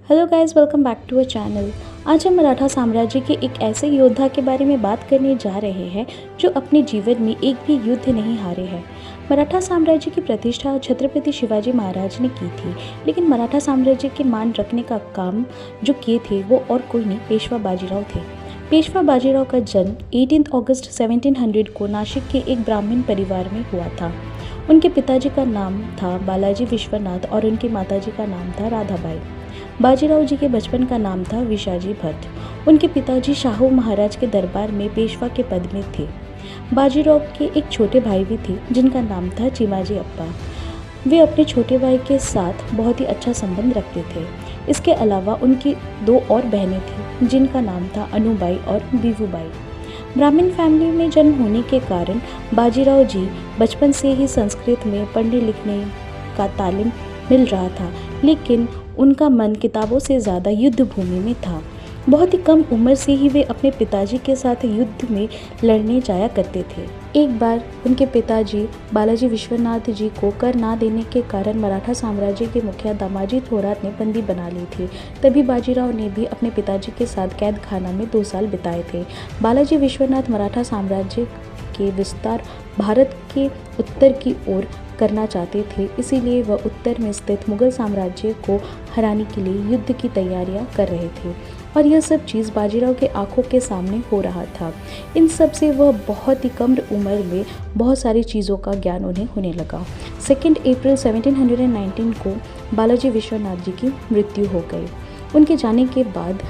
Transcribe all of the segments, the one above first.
Hello guys, welcome back to a channel. आज हम मराठा साम्राज्य के एक ऐसे योद्धा के बारे में बात करने जा रहे हैं जो अपने जीवन में एक भी युद्ध नहीं हारे हैं। मराठा साम्राज्य की प्रतिष्ठा छत्रपति शिवाजी महाराज ने की थी, लेकिन मराठा साम्राज्य के मान रखने का काम जो किए थे वो और कोई नहीं, पेशवा बाजीराव थे। पेशवा बाजीराव का जन्म 18 अगस्त 1700 को नासिक के एक ब्राह्मण परिवार में हुआ था। उनके पिताजी का नाम था बालाजी विश्वनाथ और उनकी माताजी का नाम था राधाबाई। बाजीराव जी के बचपन का नाम था विशाजी भट्ट। उनके पिताजी शाहू महाराज के दरबार में पेशवा के पद में थे। बाजीराव के एक छोटे भाई भी थे जिनका नाम था चिमाजी अप्पा। वे अपने छोटे भाई के साथ बहुत ही अच्छा संबंध रखते थे। इसके अलावा उनकी दो और बहनें थीं जिनका नाम था अनुबाई और बीवूबाई। ब्राह्मण फैमिली में जन्म होने के कारण बाजीराव जी बचपन से ही संस्कृत में पढ़ने लिखने का तालीम मिल रहा था, लेकिन उनका मन किताबों से ज़्यादा युद्ध भूमि में था। बहुत ही कम उम्र से ही वे अपने पिताजी के साथ युद्ध में लड़ने जाया करते थे। एक बार उनके पिताजी बालाजी विश्वनाथ जी को कर ना देने के कारण मराठा साम्राज्य के मुखिया दामाजी थोरात ने बंदी बना ली थी। तभी बाजीराव ने भी अपने पिताजी के साथ कैद खाना में 2 साल बिताए थे। बालाजी विश्वनाथ मराठा साम्राज्य के विस्तार भारत के उत्तर की ओर करना चाहते थे, इसीलिए वह उत्तर में स्थित मुगल साम्राज्य को हराने के लिए युद्ध की तैयारियां कर रहे थे और यह सब चीज़ बाजीराव के आंखों के सामने हो रहा था। इन सब से वह बहुत ही कम उम्र में बहुत सारी चीज़ों का ज्ञान उन्हें होने लगा। 2 अप्रैल 1719 को बालाजी विश्वनाथ जी की मृत्यु हो गई। उनके जाने के बाद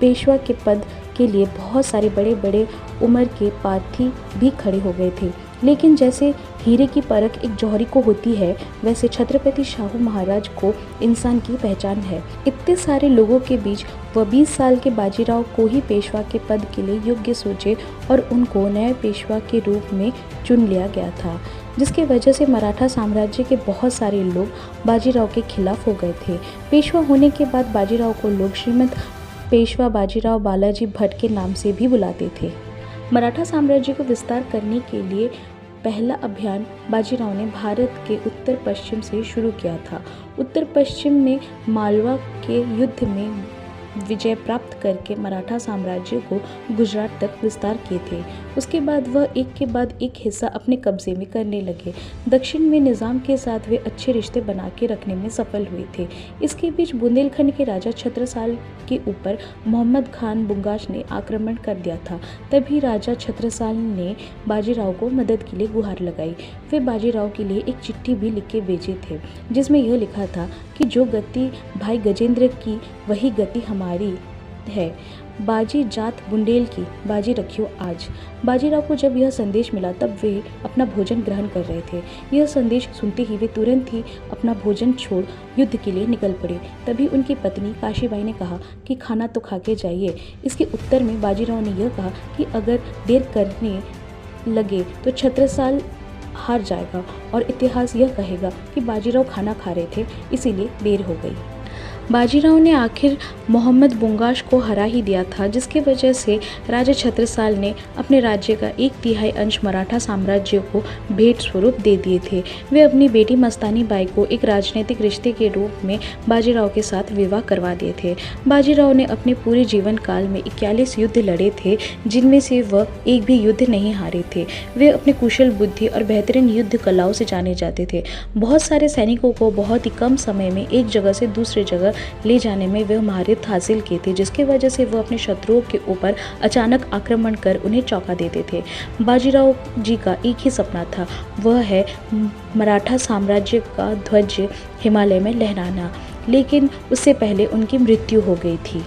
पेशवा के पद के लिए बहुत सारे बड़े बड़े उम्र के प्रार्थी भी खड़े हो गए थे, लेकिन जैसे हीरे की परख एक जौहरी को होती है, वैसे छत्रपति शाहू महाराज को इंसान की पहचान है। इतने सारे लोगों के बीच वह 20 साल के बाजीराव को ही पेशवा के पद के लिए योग्य सोचे और उनको नए पेशवा के रूप में चुन लिया गया था, जिसकी वजह से मराठा साम्राज्य के बहुत सारे लोग बाजीराव के खिलाफ हो गए थे। पेशवा होने के बाद बाजीराव को लोग श्रीमंत पेशवा बाजीराव बालाजी भट्ट के नाम से भी बुलाते थे। मराठा साम्राज्य को विस्तार करने के लिए पहला अभियान बाजीराव ने भारत के उत्तर पश्चिम से शुरू किया था। उत्तर पश्चिम में मालवा के युद्ध में विजय प्राप्त करके मराठा साम्राज्य को गुजरात तक विस्तार किए थे। उसके बाद वह एक के बाद एक हिस्सा अपने कब्जे में करने लगे। दक्षिण में निज़ाम के साथ वे अच्छे रिश्ते बना के रखने में सफल हुए थे। इसके बीच बुंदेलखंड के राजा छत्रसाल के ऊपर मोहम्मद खान बुंगाश ने आक्रमण कर दिया था। तभी राजा छत्रसाल ने बाजीराव को मदद के लिए गुहार लगाई। वे बाजीराव के लिए एक चिट्ठी भी लिख के भेजे थे, जिसमें यह लिखा था कि जो गति भाई गजेंद्र की वही गति हमारी है, बाजी जात बुंदेल की बाजी रखियो आज। बाजीराव को जब यह संदेश मिला तब वे अपना भोजन ग्रहण कर रहे थे। यह संदेश सुनते ही वे तुरंत ही अपना भोजन छोड़ युद्ध के लिए निकल पड़े। तभी उनकी पत्नी काशीबाई ने कहा कि खाना तो खा के जाइए। इसके उत्तर में बाजीराव ने यह कहा कि अगर देर करने लगे तो छत्रसाल हार जाएगा और इतिहास यह कहेगा कि बाजीराव खाना खा रहे थे, इसीलिए देर हो गई। बाजीराव ने आखिर मोहम्मद बुंगाश को हरा ही दिया था, जिसकी वजह से राजा छत्रसाल ने अपने राज्य का 1/3 अंश मराठा साम्राज्य को भेंट स्वरूप दे दिए थे। वे अपनी बेटी मस्तानी बाई को एक राजनीतिक रिश्ते के रूप में बाजीराव के साथ विवाह करवा दिए थे। बाजीराव ने अपने पूरे जीवन काल में 41 युद्ध लड़े थे, जिनमें से वह एक भी युद्ध नहीं हारे थे। वे अपने कुशल बुद्धि और बेहतरीन युद्ध कलाओं से जाने जाते थे। बहुत सारे सैनिकों को बहुत ही कम समय में एक जगह से दूसरी जगह ले जाने में वह महारत हासिल की थी, जिसकी वजह से वह अपने शत्रुओं के ऊपर अचानक आक्रमण कर उन्हें चौंका देते थे। बाजीराव जी का एक ही सपना था, वह है मराठा साम्राज्य का ध्वज हिमालय में लहराना, लेकिन उससे पहले उनकी मृत्यु हो गई थी।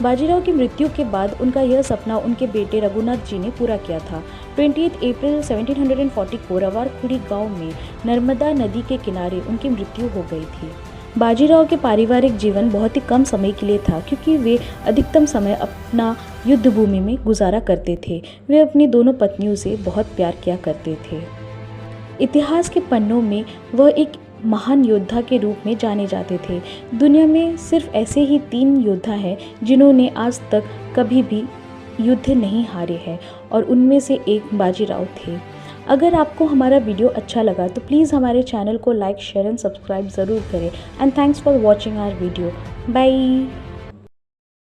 बाजीराव की मृत्यु के बाद उनका यह सपना उनके बेटे रघुनाथ जी ने पूरा किया था। 28 अप्रैल 1740 को रवारखुड़ी गांव में नर्मदा नदी के किनारे उनकी मृत्यु हो गई थी। बाजीराव के पारिवारिक जीवन बहुत ही कम समय के लिए था, क्योंकि वे अधिकतम समय अपना युद्ध भूमि में गुजारा करते थे। वे अपनी दोनों पत्नियों से बहुत प्यार किया करते थे। इतिहास के पन्नों में वह एक महान योद्धा के रूप में जाने जाते थे। दुनिया में सिर्फ ऐसे ही 3 योद्धा हैं जिन्होंने आज तक कभी भी युद्ध नहीं हारे हैं, और उनमें से एक बाजीराव थे। अगर आपको हमारा वीडियो अच्छा लगा तो प्लीज़ हमारे चैनल को लाइक, शेयर एंड सब्सक्राइब ज़रूर करें। And thanks for watching our video. Bye.